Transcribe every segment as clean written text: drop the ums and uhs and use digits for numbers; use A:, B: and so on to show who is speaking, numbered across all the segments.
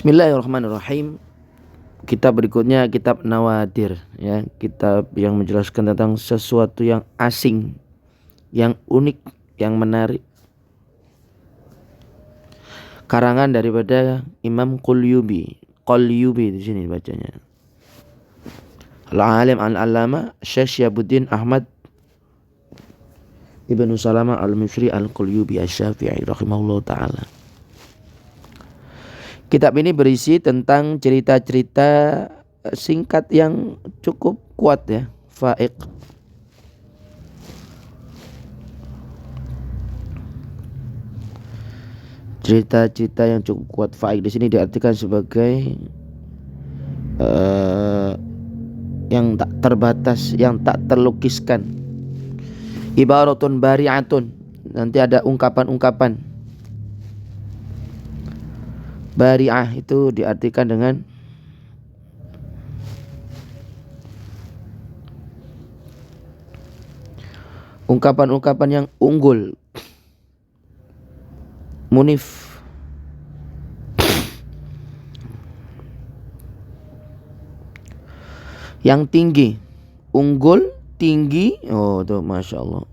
A: Bismillahirrahmanirrahim. Kitab berikutnya kitab Nawadir, ya, kitab yang menjelaskan tentang sesuatu yang asing, yang unik, yang menarik. Karangan daripada Imam Qulyubi di sini bacanya. Al-Alim Al-Allama Syekh Syihabuddin Ahmad Ibnu Salamah Al-Misri Al-Qulyubi Asy-Syafi'i rahimahullah ta'ala. Kitab ini berisi tentang cerita-cerita singkat yang cukup kuat, ya, fa'iq. Cerita-cerita yang cukup kuat, fa'iq di sini diartikan sebagai yang tak terbatas, yang tak terlukiskan. Ibaratun bari'atun, nanti ada ungkapan-ungkapan. Bari'ah itu diartikan dengan ungkapan-ungkapan yang unggul, munif, yang tinggi, unggul, tinggi. Oh tuh, Masya Allah.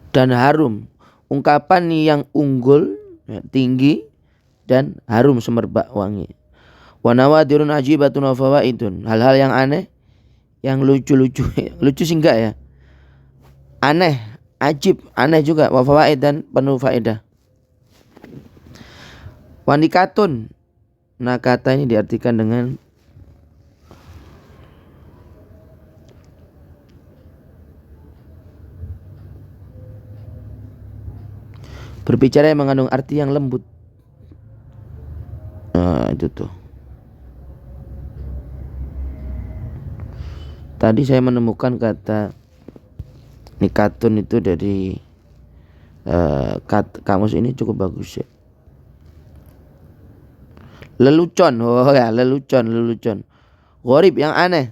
A: Dan harum, ungkapan yang unggul, ya, tinggi dan harum, semerbak wangi. Wa nawadirun ajibatun wa fawaidun, hal-hal yang aneh, yang lucu-lucu. Lucu sih enggak, ya, aneh, ajib, aneh juga. Wa fawaid, dan penuh faedah. Wanikatun, nah kata ini diartikan dengan berbicara yang mengandung arti yang lembut. Nah, itu tuh. Tadi saya menemukan kata nikatun itu dari kamus ini cukup bagus, ya. Lelucon, oh ya, lelucon. Gharib, yang aneh.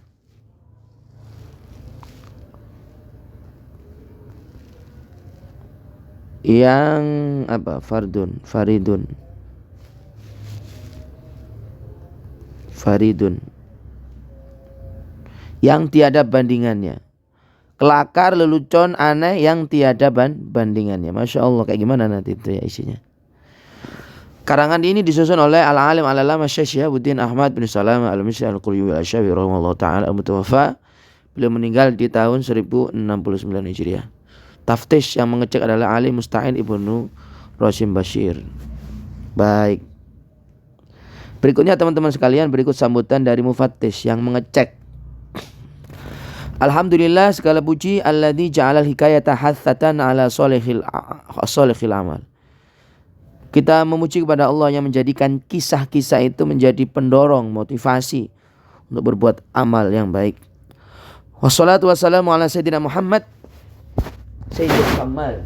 A: Yang apa? Faridun. Yang tiada bandingannya. Kelakar, lelucon, aneh, yang tiada bandingannya. Masya Allah, kayak gimana nanti itu, ya, isinya. Karangan ini disusun oleh Al-Alim Al-Allama Syekh Syihabuddin Ahmad bin Salamah Al-Misri Al-Qulyubi Asy-Syafi'i rahimahullah ta'ala al-mutawaffa. Beliau meninggal di tahun 1069 Hijriah. Taftish yang mengecek adalah Ali Musta'in Ibnu Rasim Bashir. Baik. Berikutnya teman-teman sekalian, berikut sambutan dari mufattish yang mengecek. Alhamdulillah, segala puji alladzi ja'alal hikayata hatsatan ala sholihil amal. Kita memuji kepada Allah yang menjadikan kisah-kisah itu menjadi pendorong, motivasi untuk berbuat amal yang baik. Wassalatu wassalamu ala sayyidina Muhammad Sayyidul Kamal.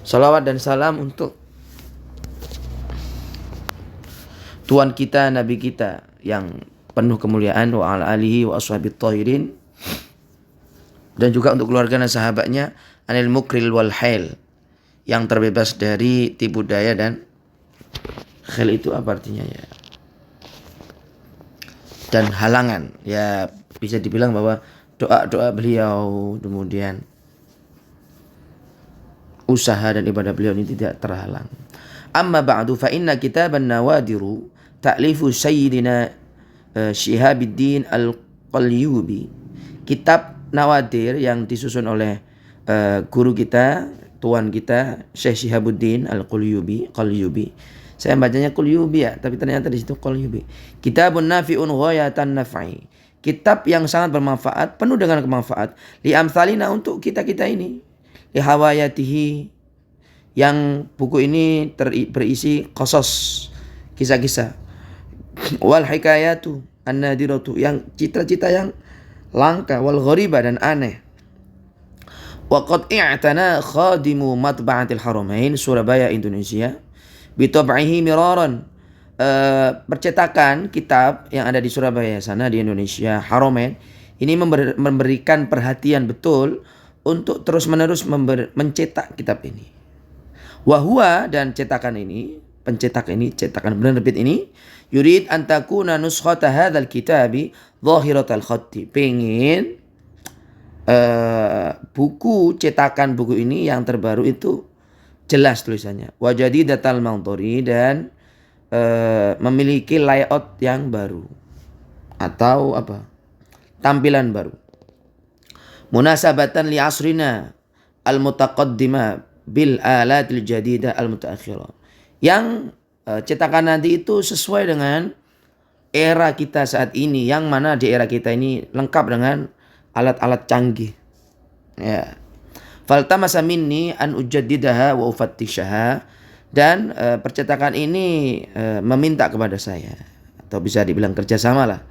A: Salawat dan salam untuk Tuhan kita, Nabi kita yang penuh kemuliaan, wa ala alihi wa ashabit thahirin, dan juga untuk keluarga dan sahabatnya, anil mukril wal hail, yang terbebas dari tipu daya dan khil itu apa artinya, ya, dan halangan, ya, bisa dibilang bahwa doa-doa beliau, kemudian usaha dan ibadah beliau ini tidak terhalang. Amma ba'du fa inna kitaban nawadiru ta'lifu sayyidina Syihabuddin Al-Qulyubi. Kitab Nawadir yang disusun oleh guru kita, tuan kita, Syekh Syihabuddin Al-Qulyubi. Saya bacanya Qulyubi, ya, tapi ternyata di situ Qulyubi. Kitabun nafi'un ghayatan naf'i. Kitab yang sangat bermanfaat, penuh dengan kemanfaat. Li amsalina, untuk kita-kita ini. Li hawayatihi, yang buku ini berisi qasas, kisah-kisah. Wal hikayatu an-nadiratu, yang cita-cita yang langka. Wal ghariba, dan aneh. Wa qad i'tana khadimu matba'atil haramain Surabaya Indonesia bi tab'ihi miraran. Percetakan kitab yang ada di Surabaya sana, di Indonesia, Haramain, ini memberikan perhatian betul untuk terus-menerus mencetak kitab ini. Wahwa, dan cetakan ini, pencetak ini, cetakan penerbit ini, yurid an takuna nuskhata hadzal kitabi dhahiratal khatti. Pengen buku cetakan buku ini yang terbaru itu jelas tulisannya. Wa jadidatal mawdhari, dan memiliki layout yang baru atau apa? Tampilan baru. Munasabatan li asrina al-mutaqaddimah bil alatil jadidah al-mutaakhirah. Yang cetakan nanti itu sesuai dengan era kita saat ini, yang mana di era kita ini lengkap dengan alat-alat canggih. Ya. Faltamasa minni an ujaddidaha wa ufattishaha, dan percetakan ini meminta kepada saya, atau bisa dibilang kerjasama lah,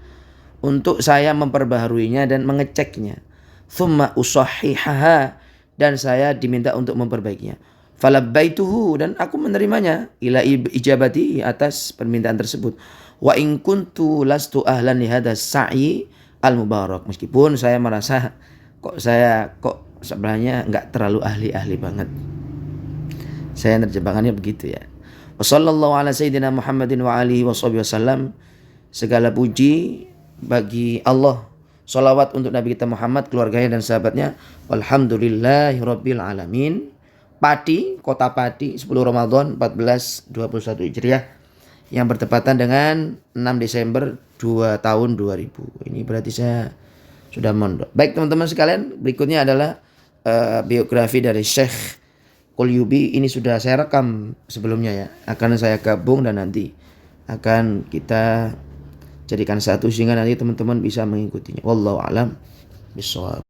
A: untuk saya memperbaharuinya dan mengeceknya. Thumma usahhihaha, dan saya diminta untuk memperbaikinya. Falabbaituhu, dan aku menerimanya, ila ijabati, atas permintaan tersebut. Wa in kuntu lastu ahlan li hadzal sa'i al-mubarak, meskipun saya merasa kok sebenarnya enggak terlalu ahli-ahli banget. Saya nerjemahannya begitu ya. Wa sallallahu ala sayyidina Muhammadin wa alihi wasallam. Segala puji bagi Allah, salawat untuk Nabi kita Muhammad, keluarganya dan sahabatnya. Walhamdulillahirabbil alamin. Pati, kota Pati, 10 Ramadan 1421 Hijriah, yang bertepatan dengan 6 Desember tahun 2000. Ini berarti saya sudah mondok. Baik teman-teman sekalian, berikutnya adalah biografi dari Syekh Qulyubi. Ini sudah saya rekam sebelumnya ya. Akan saya gabung dan nanti akan kita jadikan satu sehingga nanti teman-teman bisa mengikutinya. Wallahu a'lam bishawab.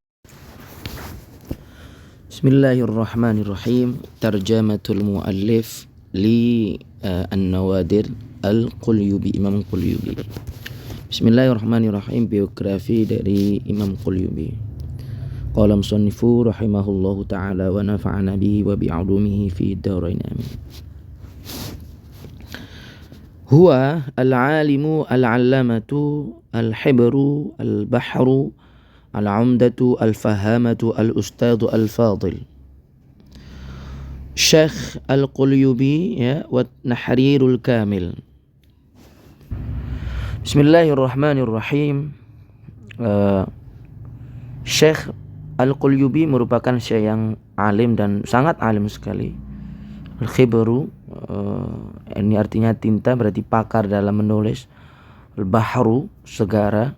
A: Bismillahirrahmanirrahim. Tarjamatul muallif li An-Nawadir Al-Qulyubi, Imam Qulyubi. Bismillahirrahmanirrahim. Biografi dari Imam Qulyubi. Qala musannifu rahimahullahu ta'ala wa nafa'ana bihi wa bi'ulumihi fi darain amin. Huwa al-alimu al-allamatu al-hibru al-bahru al-umdatu al-fahamatu al-ustadu al-fadil Syekh Al-Qulyubi, ya, wa Nahrirul Kamil. Bismillahirrahmanirrahim. Syekh Al-Qulyubi merupakan syekh yang alim dan sangat alim sekali. Al-khibru, ini artinya tinta, berarti pakar dalam menulis. Al-bahru, segara,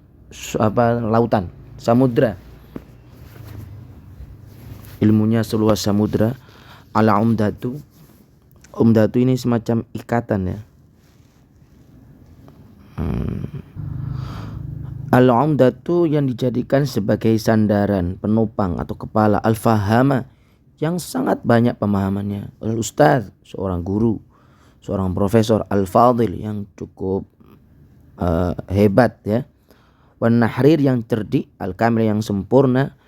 A: lautan, samudra, ilmunya seluas samudra. Al-umdatu, umdatu ini semacam ikatan ya. Al-umdatu yang dijadikan sebagai sandaran, penopang atau kepala. Al-fahama, yang sangat banyak pemahamannya. Al-ustadz, seorang guru, seorang profesor. Al-fadil, yang cukup hebat ya. Wan nahrir, yang cerdik. Al-kamil, yang sempurna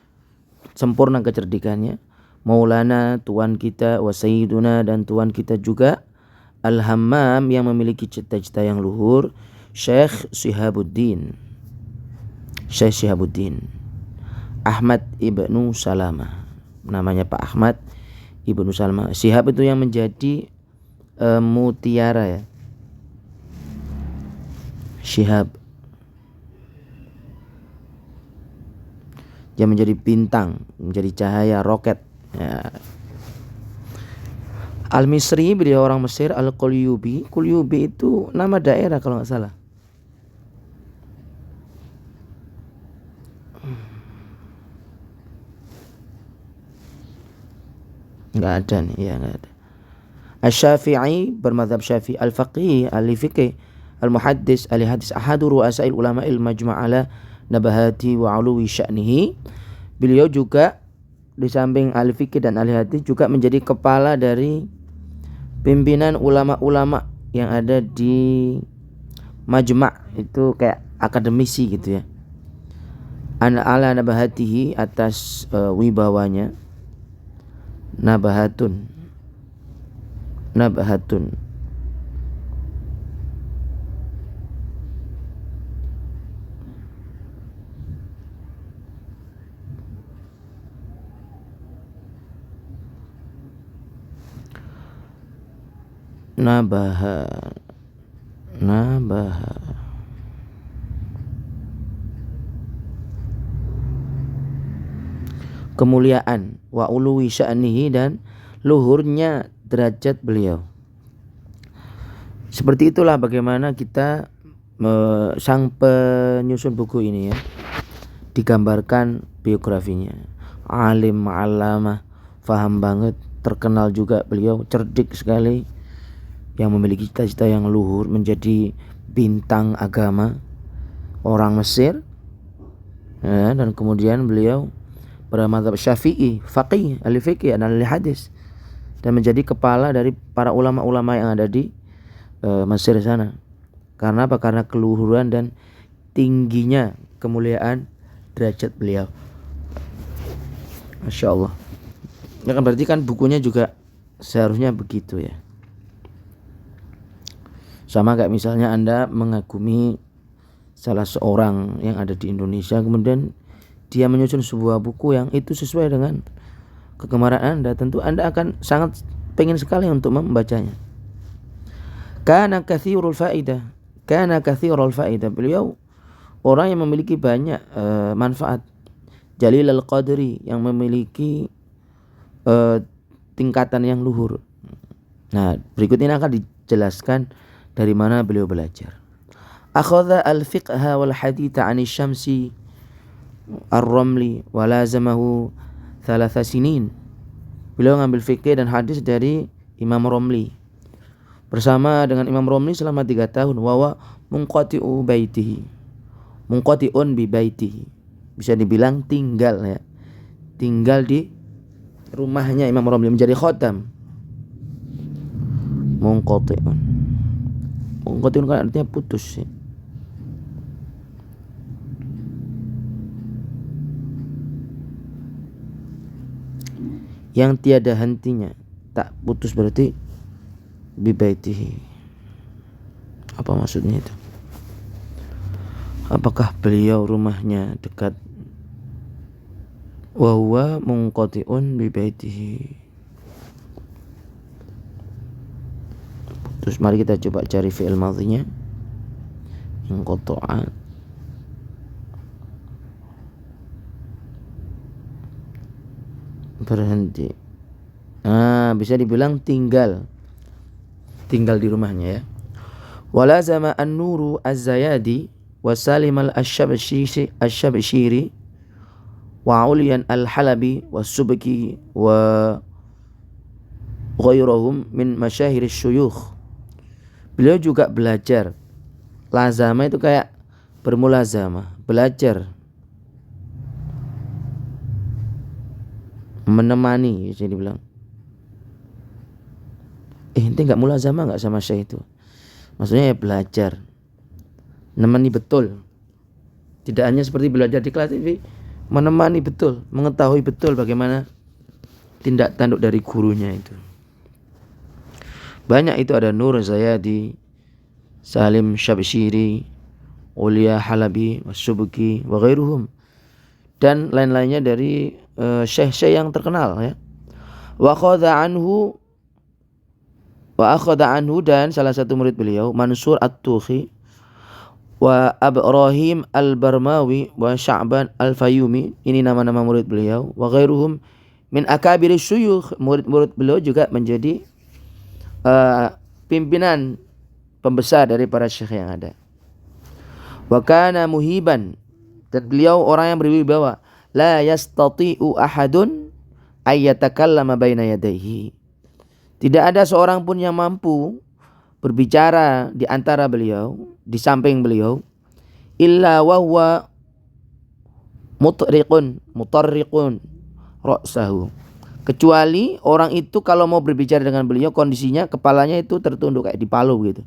A: kecerdikannya. Maulana, tuan kita. Wa sayyiduna, dan tuan kita juga. Al-hammam, yang memiliki cita-cita yang luhur. Syekh Shihabuddin Ahmad ibnu Salamah, namanya Pak Ahmad ibnu Salamah. Syihab itu yang menjadi mutiara ya. Syihab yang menjadi bintang, menjadi cahaya roket ya. Al-Misri, beliau orang Mesir. Al-Qulyubi, Qulyubi itu nama daerah kalau nggak salah. Nggak ada nih, ya nggak ada. Asy-Syafi'i, bermadzhab Syafi'i. Al-Faqih, ahli fikih. Al-Muhaddis, ahli hadis. Ahadu ru'asa'il ulama'il majma' ala nabahati wa 'uluwi sya'nihi. Beliau juga di samping ahli fikih dan ahli hadis juga menjadi kepala dari pimpinan ulama-ulama yang ada di majma', itu kayak akademisi gitu ya. Ala nabahatihi, atas wibawanya. Nabahatun nabaha kemuliaan, wa uluwi sya'nihi, dan luhurnya derajat beliau. Seperti itulah bagaimana kita sang penyusun buku ini ya, digambarkan biografinya. Alim, alamah, faham banget, terkenal juga beliau, cerdik sekali, yang memiliki cita-cita yang luhur, menjadi bintang agama orang Mesir ya, dan kemudian beliau bermadzhab Syafi'i, faqih, ahli fikih, ahli hadis, dan menjadi kepala dari para ulama-ulama yang ada di Mesir sana. Karena apa? Karena keluhuran dan tingginya kemuliaan derajat beliau. Masya Allah. Ya kan, berarti kan bukunya juga seharusnya begitu ya. Sama kayak misalnya Anda mengagumi salah seorang yang ada di Indonesia, kemudian dia menyusun sebuah buku yang itu sesuai dengan kegemaran Anda, tentu Anda akan sangat pengen sekali untuk membacanya. Kana katsirul faidah. Beliau orang yang memiliki banyak manfaat. Jalilul qadri, yang memiliki tingkatan yang luhur. Nah, berikut ini akan dijelaskan dari mana beliau belajar. Akhadha al-fiqha wal haditha 'ani syamsi ar-Ramli wa lazamahu 3 sinin. Beliau ngambil fikih dan hadis dari Imam Romli. Bersama dengan Imam Romli selama 3 tahun. Wa munqati'u baitihi. Munqati'un bi baitihi. Bisa dibilang tinggal ya. Tinggal di rumahnya Imam Romli, menjadi khatam. Munqati'un. Munqati'un kan artinya putus ya. Yang tiada hentinya, tak putus, berarti bibaitihi. Apa maksudnya itu? Apakah beliau rumahnya dekat? Wa huwa munqati'un bibaitihi. Terus mari kita coba cari fi'il madhinya. Inqata'a. Berhenti. Bisa dibilang tinggal di rumahnya ya. Walazama an-Nuru az-Zayadi wa Salim al-Shabshiri wa Uliyan al-Halabi wa Subki wa ghairuhum min masyahir syuyukh. Beliau juga belajar. Lazama itu kayak bermulazamah, belajar, menemani, jadi bilang. Ente nggak mulazamah nggak sama syekh itu? Maksudnya ya belajar, menemani betul. Tidak hanya seperti belajar di kelas, tapi menemani betul, mengetahui betul bagaimana tindak tanduk dari gurunya itu. Banyak itu, ada Nur Zayadi, Salim Syabshiri, Ulia Halabi, Wasubuki, wa ghairuhum, dan lain-lainnya dari syekh-syekh yang terkenal ya. Wa akhadha anhu, dan salah satu murid beliau Mansur At-Tuhi wa Ibrahim Al-Barmawi wa Sya'ban Al-Fayumi. Ini nama-nama murid beliau. Wa ghairuhum min akabir syuyukh. Murid-murid beliau juga menjadi pimpinan pembesar dari para syekh yang ada. Wa kana muhiban, dan beliau orang yang berwibawa. La yastati'u ahadun ayyatakallama baina yadayhi. Tidak ada seorang pun yang mampu berbicara di antara beliau, di samping beliau, illa wa huwa mutarriqun ra'sahu. Kecuali orang itu kalau mau berbicara dengan beliau, kondisinya kepalanya itu tertunduk kayak dipalu gitu.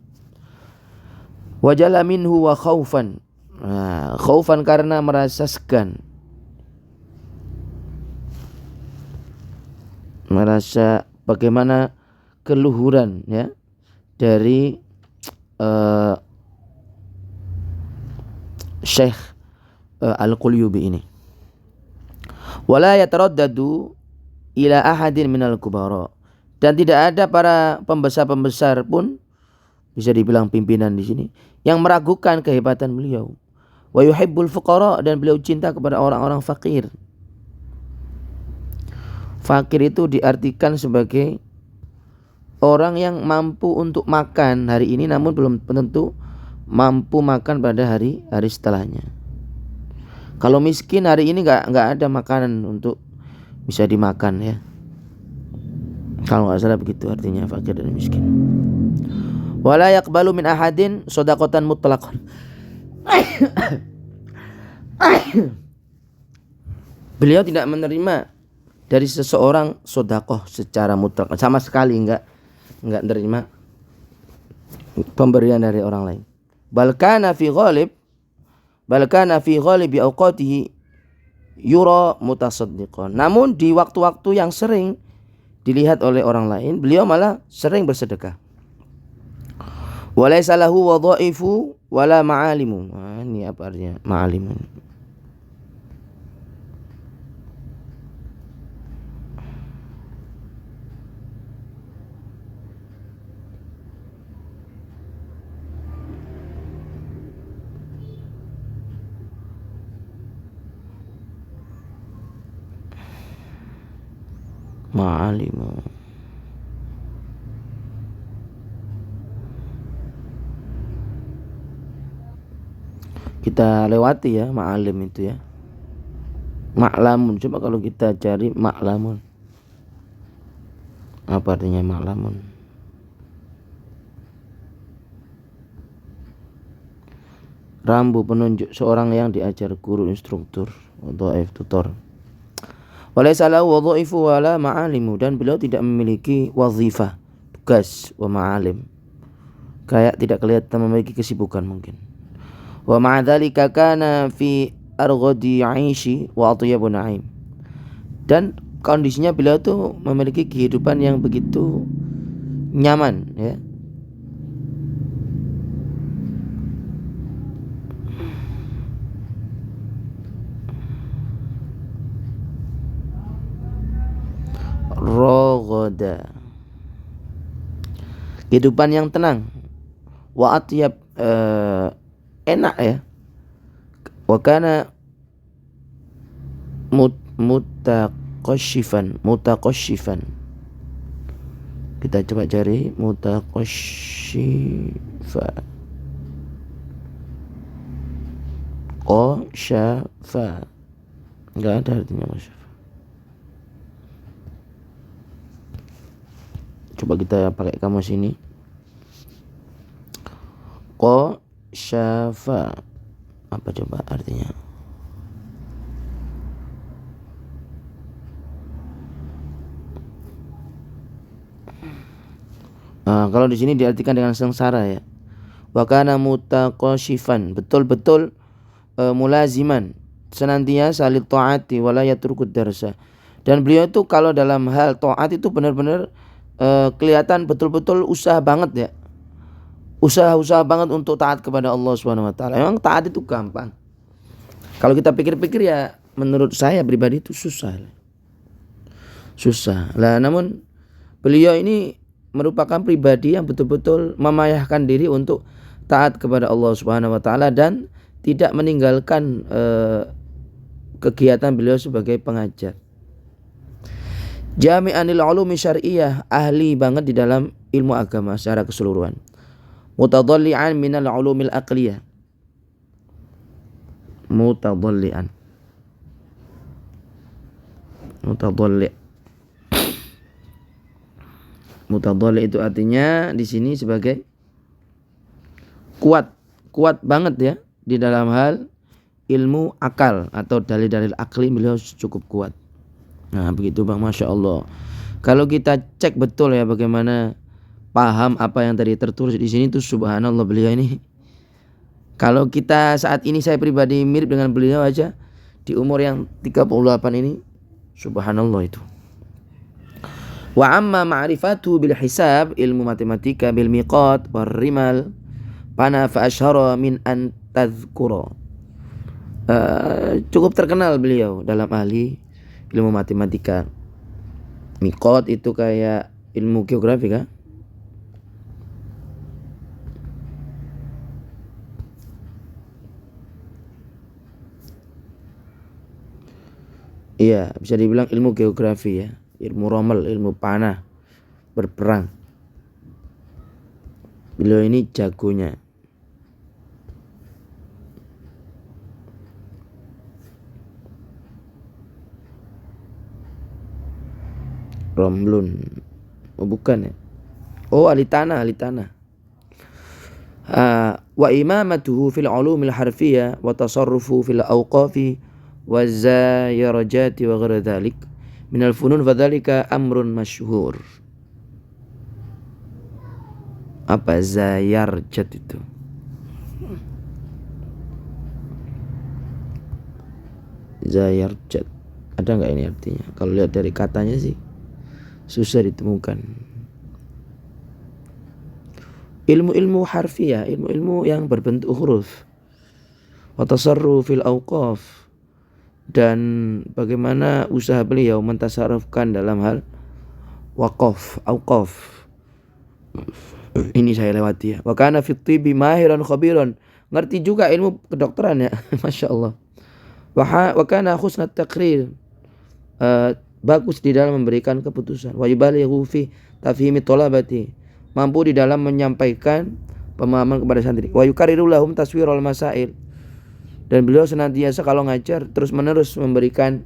A: Wajala minhu wa khaufan. Khaufan karena merasa segan, merasa bagaimana keluhuran ya dari Syekh Al-Qulyubi ini. Wala yataraddadu ila ahadin minal kubara, Dan tidak ada para pembesar-pembesar pun, bisa dibilang pimpinan di sini, yang meragukan kehebatan beliau. Wa yuhibbul fuqara, dan beliau cinta kepada orang-orang fakir. Fakir itu diartikan sebagai orang yang mampu untuk makan hari ini namun belum tentu mampu makan pada hari setelahnya. Kalau miskin hari ini nggak ada makanan untuk bisa dimakan ya. Kalau nggak salah begitu artinya fakir dan miskin. Wala yaqbalu min ahadin shadaqatan mutlaqan. Beliau tidak menerima dari seseorang sedekah secara mutlak, sama sekali enggak menerima pemberian dari orang lain. Balkana fi ghalib bi awqatihi yura mutasaddiqan. Namun di waktu-waktu yang sering dilihat oleh orang lain, beliau malah sering bersedekah. Walaysa lahu wadhaifu wala ma'alimu. Nah, ini apa artinya ma'alimu? Ma'alimu. Kita lewati ya ma'alim itu ya. Ma'lamun, coba kalau kita cari ma'lamun. Apa artinya ma'lamun? Rambu penunjuk seorang yang diajar, guru, instruktur atau tutor. Walaysa lahu wadhaifu wala ma'alimu, dan beliau tidak memiliki wazifah, tugas, wa ma'alim. Kayak tidak kelihatan memiliki kesibukan mungkin. Wa ma'adzalika kana fi arghadi 'aishi wa atyabu na'im. Dan kondisinya beliau tuh memiliki kehidupan yang begitu nyaman ya. Rogoda, kehidupan yang tenang. Wa atyab, enak ya. Wa kana mutaqashifan. Kita coba cari mutaqashifa. Qashafa, enggak ada artinya qashafa. Coba kita pakai kamus ini. Qashafa, apa coba artinya? Kalau di sini diartikan dengan sengsara ya. Wa kana mutaqashifan, betul-betul mulaziman, senantiasa salit taati wala yatrukud darsa. Dan beliau itu kalau dalam hal taat itu benar-benar kelihatan betul-betul usaha banget ya. Usaha banget untuk taat kepada Allah Subhanahu wa taala. Memang taat itu gampang. Kalau kita pikir-pikir ya menurut saya pribadi itu susah. Lah namun beliau ini merupakan pribadi yang betul-betul memayahkan diri untuk taat kepada Allah Subhanahu wa taala dan tidak meninggalkan kegiatan beliau sebagai pengajar. Jami'anil ulumi syar'iyyah, ahli banget di dalam ilmu agama secara keseluruhan. Mutadalli'an minal ulumil aqliyah. Mutadalli'. Mutadalli itu artinya di sini sebagai kuat banget ya di dalam hal ilmu akal atau dalil-dalil akli, beliau cukup kuat. Nah begitu Bang, Masya Allah. Kalau kita cek betul ya bagaimana paham apa yang tadi tertulis di sini tuh subhanallah, beliau ini kalau kita saat ini, saya pribadi mirip dengan beliau aja di umur yang 38 ini, subhanallah itu. Wa amma ma'rifatu bil hisab, ilmu matematika, bil miqat war rimal, pana fa ashara min an tadhkura. Cukup terkenal beliau dalam ahli ilmu matematika. Miqat itu kayak Ilmu geografi kah? Iya, bisa dibilang ilmu geografi ya. Ilmu rommel, ilmu panah, berperang. Beliau ini jagonya. Romlun. Oh bukan ya. Oh ahli tanah. Wa imamatuhu fil ulumil harfiyah wa tasarrufu fil awqafi wa zayarajati wa ghairi dhalik minal funun fadzalika amrun masyhur. Apa zayarjat itu? Zayarjat. Ada nggak ini artinya? Kalau lihat dari katanya sih susah ditemukan. Ilmu-ilmu harfiah, ilmu-ilmu yang berbentuk huruf. Wa tasarruf fil awqaf, dan bagaimana usaha beliau mentasarrufkan dalam hal waqaf, awqaf. Ini saya lewati ya. Wa kana fit tibbi mahiran khabiran. Ngerti juga ilmu kedokteran ya. Masya Allah. Wa kana husnat taqrir. Bagus di dalam memberikan keputusan. Wa yubalighu fi tafhimi thalabati. Mampu di dalam menyampaikan pemahaman kepada santri. Wa yukarriru lahum taswirul masail. Dan beliau senantiasa kalau ngajar terus menerus memberikan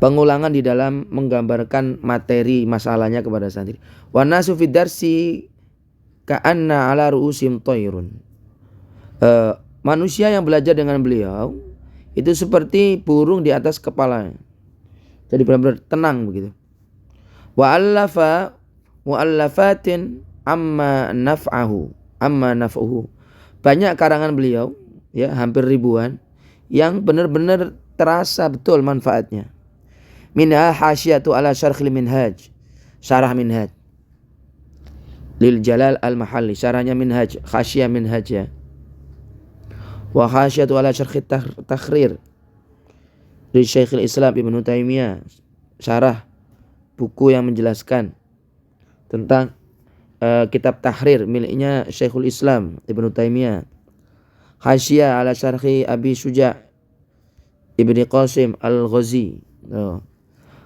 A: pengulangan di dalam menggambarkan materi masalahnya kepada santri. Wa nasu fid darsi ka'anna ala ru'usim thayrun. Manusia yang belajar dengan beliau itu seperti burung di atas kepalanya. Jadi benar-benar tenang begitu. Wa allafa mu'allafatin amma naf'uhu. Banyak karangan beliau ya, hampir ribuan, yang benar-benar terasa betul manfaatnya. Minha hasyatu ala syarhil minhaj, syarah minhaj lil Jalal al-Mahalli, syarahnya minhaj, khasyah minhaj ya. Wa hasyatu ala syarhit takhrir li Syekhul Islam Ibnu Taimiyah, syarah buku yang menjelaskan tentang kitab tahrir miliknya Syekhul Islam Ibnu Taimiyah. Hasyah ala syarhi Abi Suja' Ibni Qasim Al-Ghazi.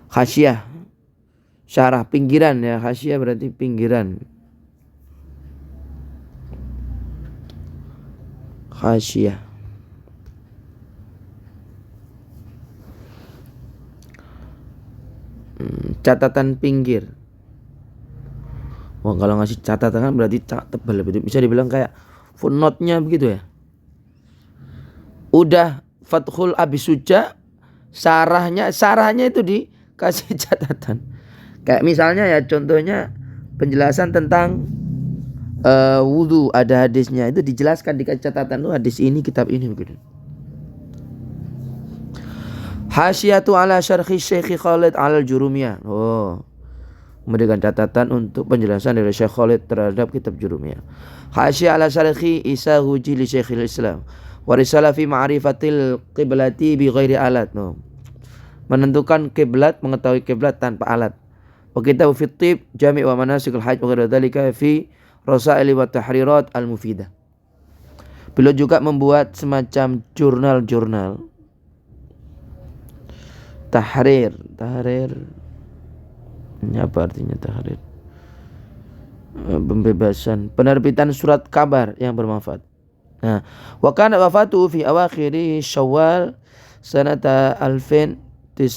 A: Hasyah, syarah pinggiran ya. Hasyah berarti pinggiran. Hasyah. Catatan pinggir. Wah, kalau ngasih catatan kan berarti tebal, bisa dibilang kayak footnote-nya begitu ya. Udah Fathul Abi Suja, sarahnya itu dikasih catatan. Kayak misalnya ya, contohnya penjelasan tentang wudu, ada hadisnya itu dijelaskan di catatan, hadis ini, kitab ini begitu. Hasyatu ala syarhi Syekh Khalid al-Jurumiyah. Memberikan catatan untuk penjelasan dari Syekh Khalid terhadap kitab Jurumiyah. Hasyah ala syarhi Isa Huji li Syekhul Islam. Wa risalah fi ma'rifatil qiblati bi ghairi alat. Menentukan kiblat, mengetahui kiblat tanpa alat. Wa kitab fi tib jami' wa manasikul hajj wa ghairi dzalika fi rasail wa tahrirat al-mufidah. Beliau juga membuat semacam jurnal-jurnal tahrir. Ini apa artinya tahrir? Pembebasan, penerbitan surat kabar yang bermanfaat. Nah, wa kana wafatuhu fi awakhiri Syawal sanata 1969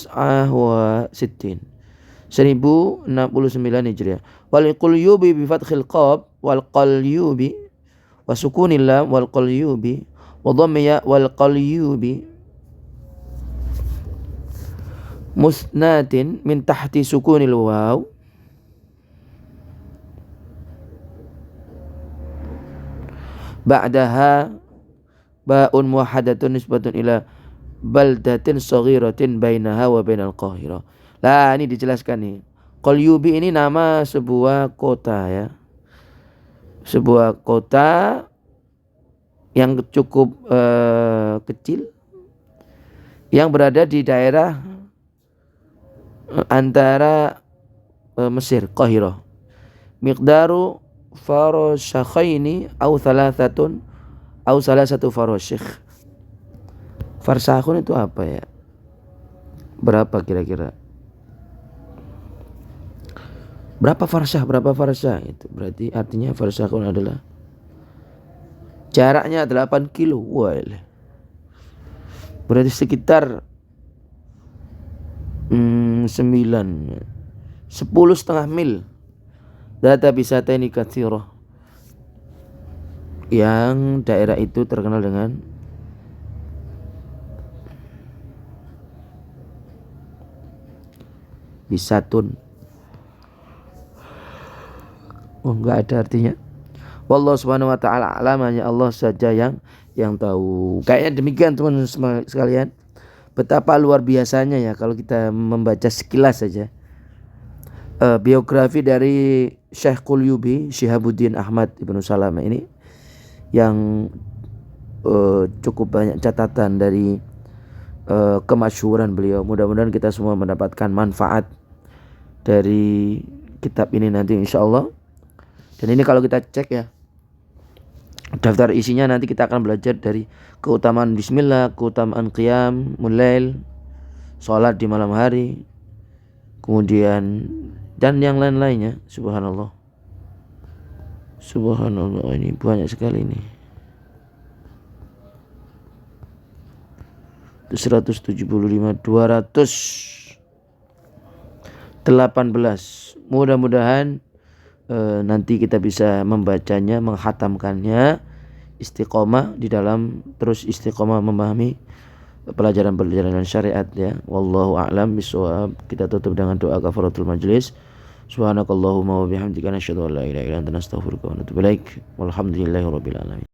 A: Hijriah. Wal Qalyubi bi fathil qab wal Qalyubi wa sukunil lam wal Qalyubi wa dhammiya wal Qalyubi musnatin min tahti sukunil waw ba'daha ba'un muwahhadatun nisbatun ila baldatin saghiratin bainaha wa bainal Qahirah. Lah ini dijelaskan nih. Qalyubi ini nama sebuah kota ya. Sebuah kota yang cukup kecil yang berada di daerah antara Mesir, Qahirah. Miqdaru farashakhaini au thalathatun au salasatu farasyikh. Farsakhun itu apa ya? Berapa kira-kira? Berapa farsyah itu berarti artinya farsyakun adalah jaraknya 8 kilo. Wah, berarti sekitar 9 10,5 mil. Data bisataini katsirah, yang daerah itu terkenal dengan bisatun. Enggak ada artinya. Wallahu subhanahu wa ta'ala alam, hanya Allah saja yang tahu. Kayaknya demikian teman-teman sekalian. Betapa luar biasanya ya kalau kita membaca sekilas saja biografi dari Syekh Qulyubi, Syihabuddin Ahmad Ibnu Salamah ini, yang cukup banyak catatan dari kemasyhuran beliau. Mudah-mudahan kita semua mendapatkan manfaat dari kitab ini nanti insyaallah. Dan ini kalau kita cek ya, daftar isinya nanti kita akan belajar dari keutamaan bismillah, keutamaan qiyam mulail, sholat di malam hari, kemudian dan yang lain-lainnya. Subhanallah, subhanallah, ini banyak sekali ini. 175, 218. Mudah-mudahan nanti kita bisa membacanya, menghatamkannya, istiqomah di dalam, terus istiqomah memahami pelajaran-pelajaran syariat ya. Wallahu a'lam bishawab. Kita tutup dengan doa kafaratul majlis. Subhanakallahumma wa bihamdika nasyhadu an la ilaha illa anta nastaghfiruka wa natubu ilaik. Walhamdulillahirabbil alamin.